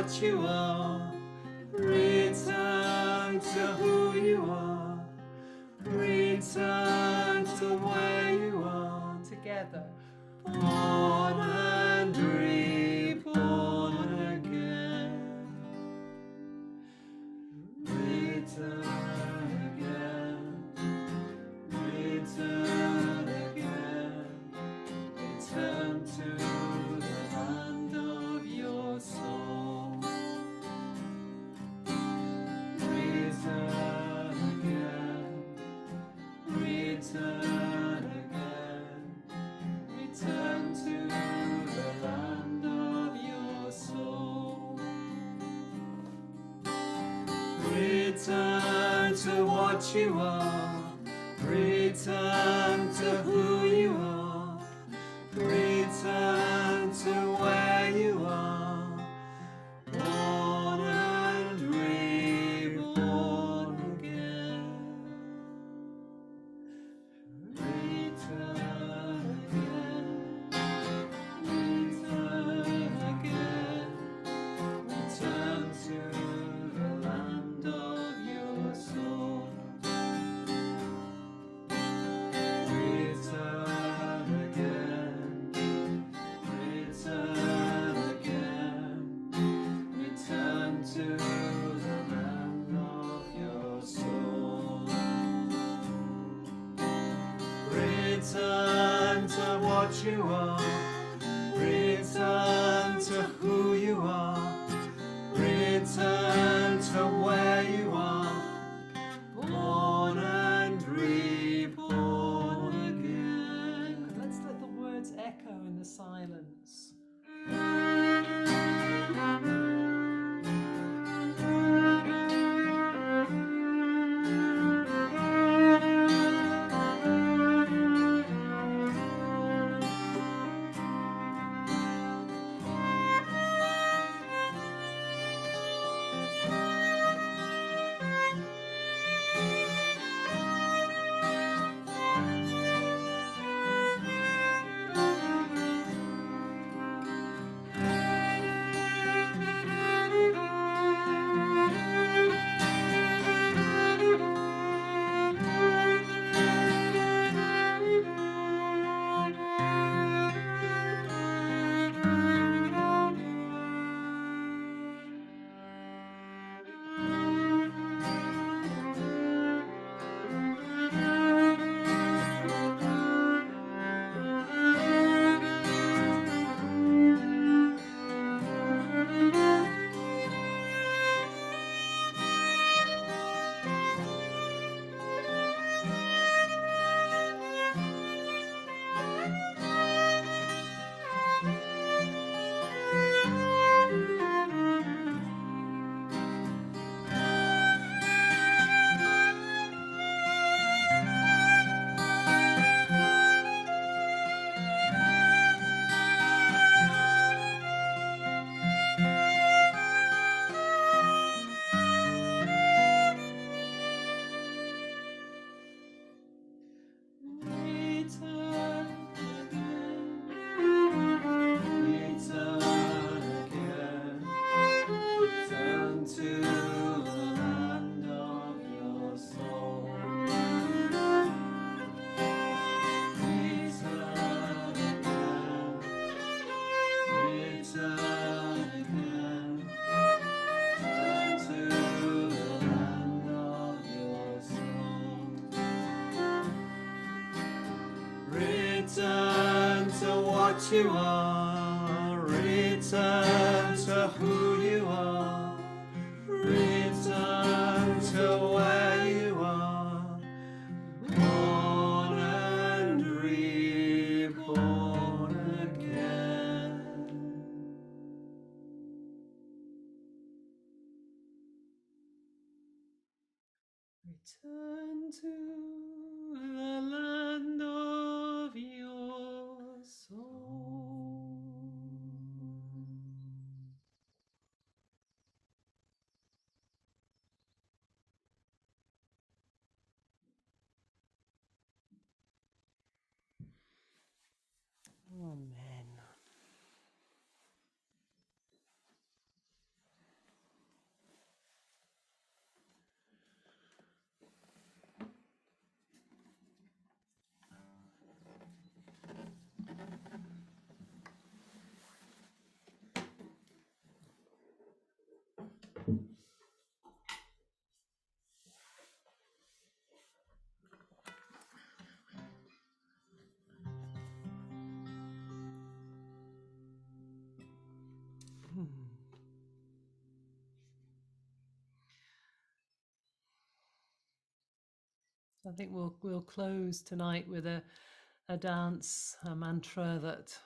what you are. Return to who you are. Return to where you are. Together. Born and reborn again. Return again. Return again. Return to the land of your soul. Return again. Return again. Return to the land of your soul. Return to what you are. Return to who you are. Return to where you are. Born and reborn again. Return again. Return again. Return to the land of your soul. Return again. Return again. Return to the land of your soul. Return to what you are. Return to who you are. Return to where you are. Born and reborn again. Let's let the words echo in the silence. Return to what you are. Return to who you are. Return to where you are. Born and reborn again. Return to the land of your soul. I think we'll close tonight with a dance, a mantra that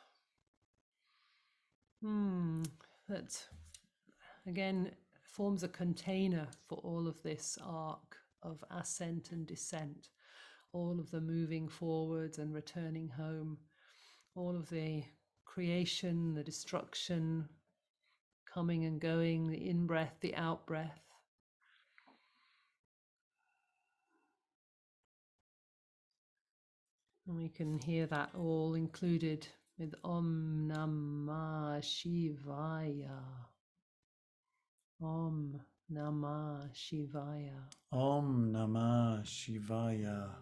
again forms a container for all of this arc of ascent and descent, all of the moving forwards and returning home, all of the creation, the destruction, coming and going, the in-breath, the out-breath. And we can hear that all included with Om Nama Shivaya. Om Nama Shivaya. Om Nama Shivaya.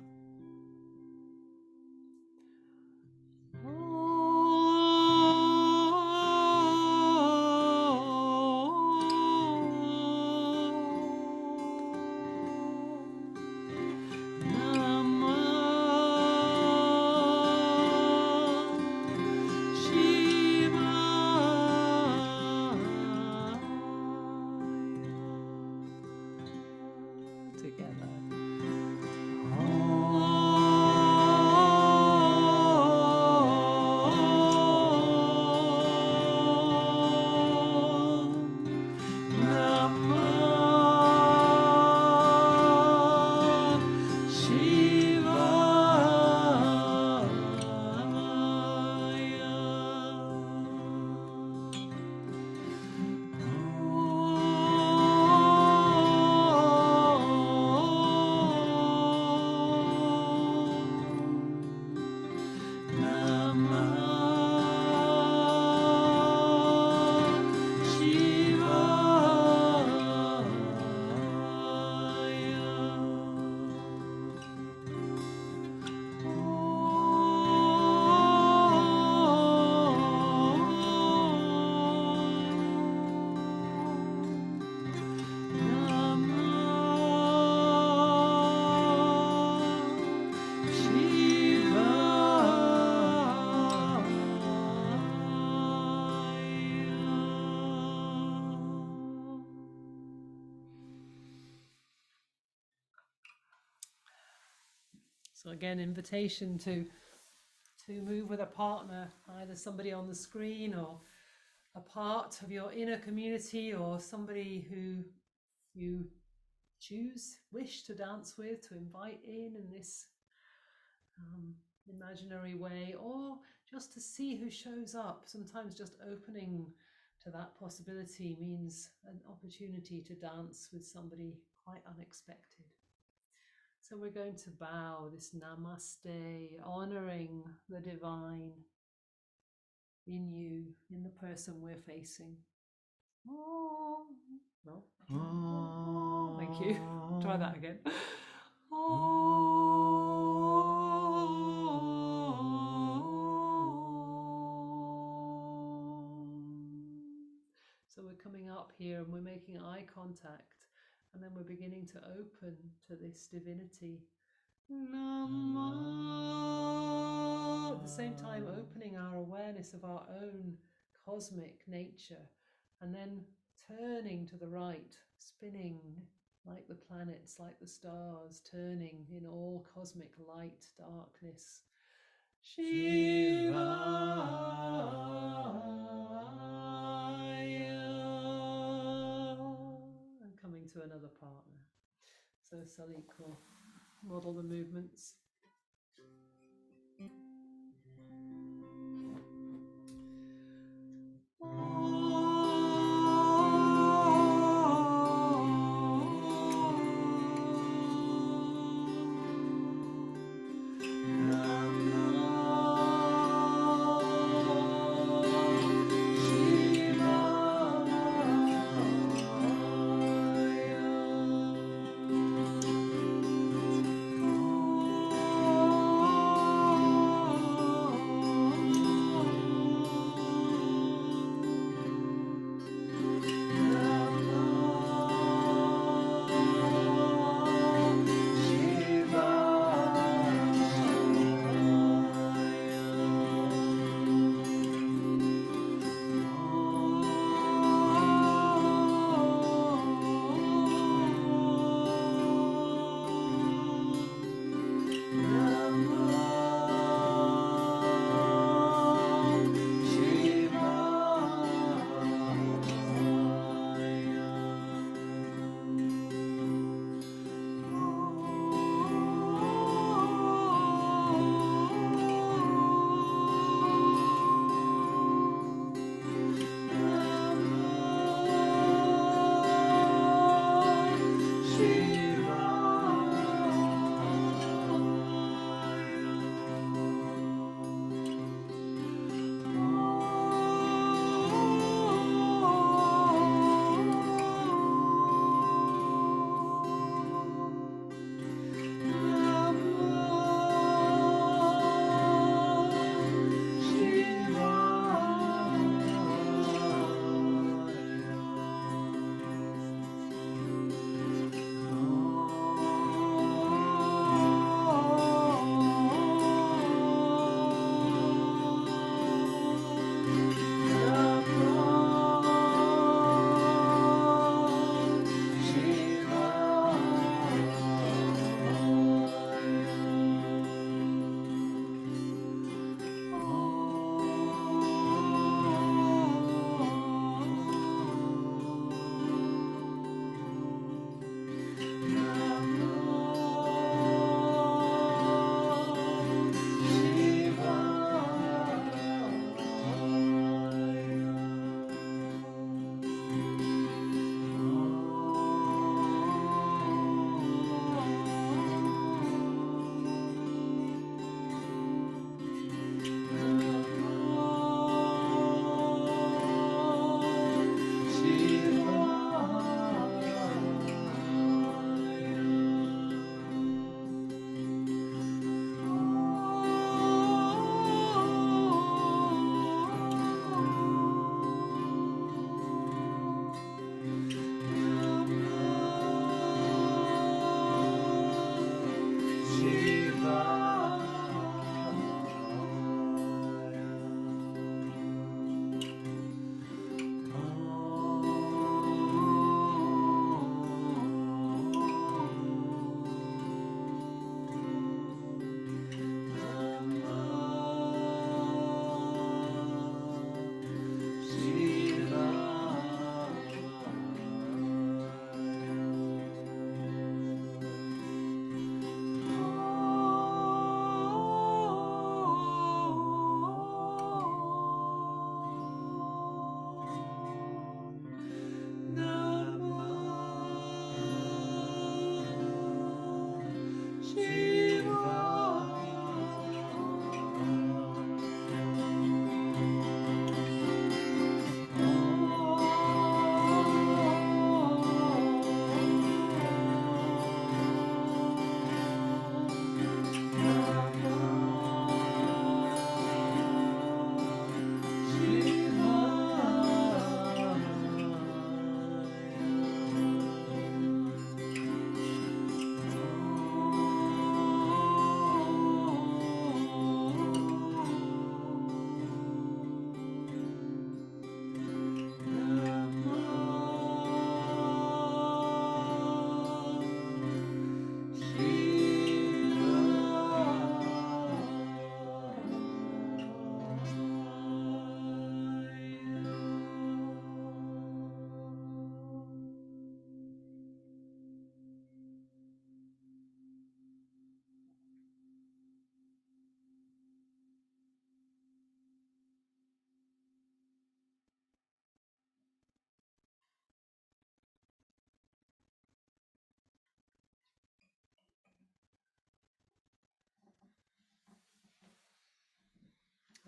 So again, invitation to move with a partner, either somebody on the screen or a part of your inner community, or somebody who you wish to dance with, to invite in this imaginary way, or just to see who shows up. Sometimes just opening to that possibility means an opportunity to dance with somebody quite unexpected. So we're going to bow this namaste, honoring the divine in you, in the person we're facing. Oh, no. Oh, thank you. Try that again. So we're coming up here and we're making eye contact, and then we're beginning to open to this divinity. Nama. At the same time, opening our awareness of our own cosmic nature, and then turning to the right, spinning like the planets, like the stars, turning in all cosmic light, darkness. Shivaya. And coming to another partner. So Salik will model the movements.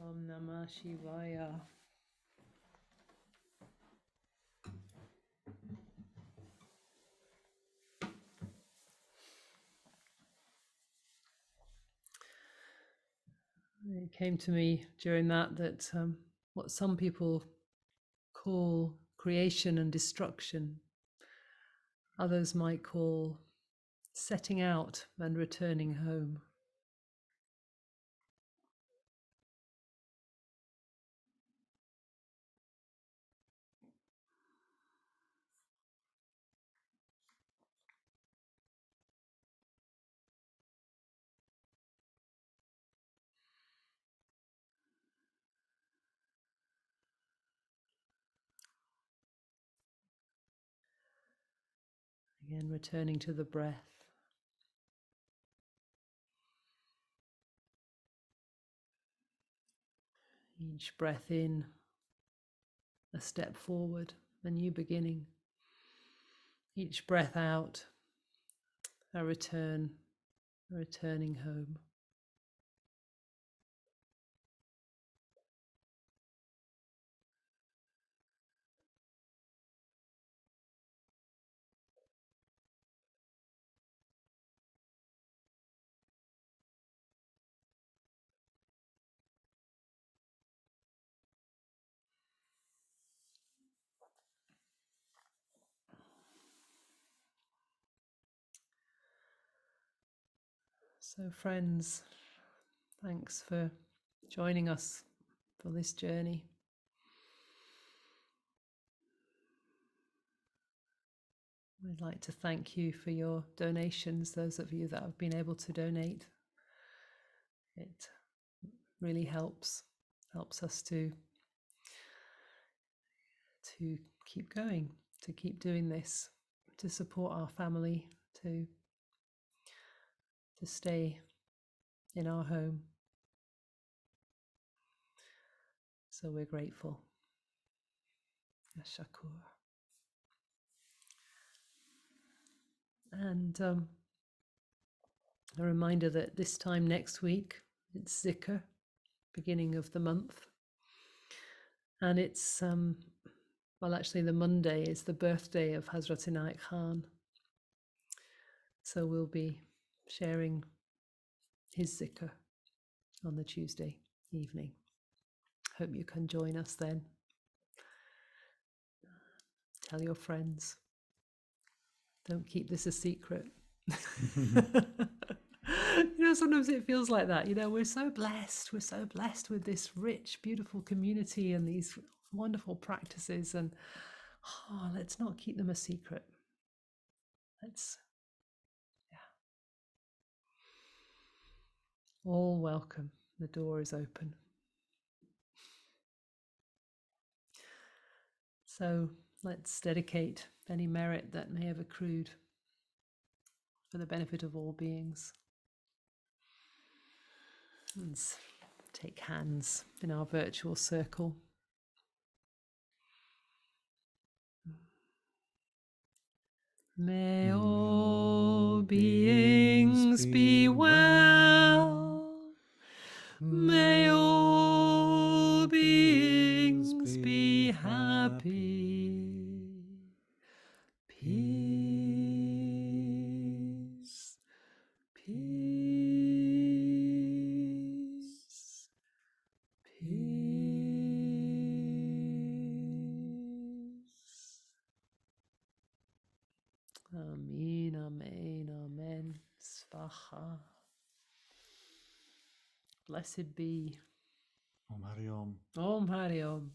Om Nama Shivaya. It came to me during that what some people call creation and destruction, others might call setting out and returning home. Again, returning to the breath. Each breath in, a step forward, a new beginning. Each breath out, a return, a returning home. So friends, thanks for joining us for this journey. We'd like to thank you for your donations, those of you that have been able to donate. It really helps us to keep going, to keep doing this, to support our family, to stay in our home. So we're grateful. Shakur. And a reminder that this time next week, it's Zikr, beginning of the month. And it's, well, actually the Monday is the birthday of Hazrat Inayat Khan. So we'll be sharing his Zikr on the Tuesday evening. Hope you can join us then. Tell your friends. Don't keep this a secret. Sometimes it feels like that. We're so blessed. We're so blessed with this rich, beautiful community and these wonderful practices. And let's not keep them a secret. All welcome. The door is open. So let's dedicate any merit that may have accrued for the benefit of all beings. Let's take hands in our virtual circle. May all beings be well. May all beings be happy. Peace, peace, peace. Amen, amen, amen. Svaha. Blessed be. Om Hari Om. Om Hari Om.